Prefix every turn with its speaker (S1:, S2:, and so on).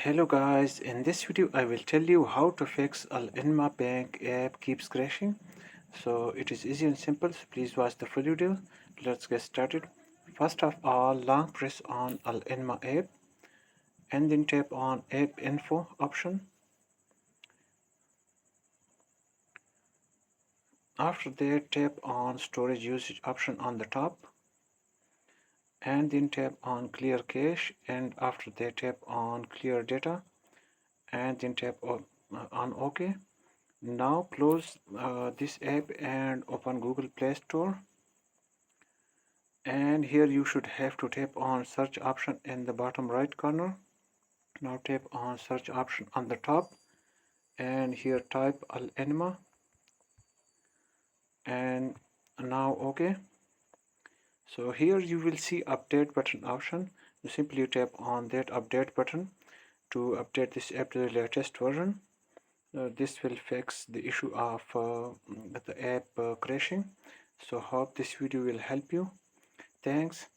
S1: Hello guys, in this video I will tell you how to fix Alinma bank app keeps crashing. So it is easy and simple, so please watch the full video. Let's get started. First of all, long press on Alinma app and then tap on app info option. After that, tap on storage usage option on the top and then tap on clear cache, and after that tap on clear data and then tap on OK. Now close this app and open Google Play Store, and here you should have to tap on search option in the bottom right corner. Now tap on search option on the top and here type Alinma and now OK. So here you will see update button option. You simply tap on that update button to update this app to the latest version. This will fix the issue of the app crashing. So hope this video will help you. Thanks.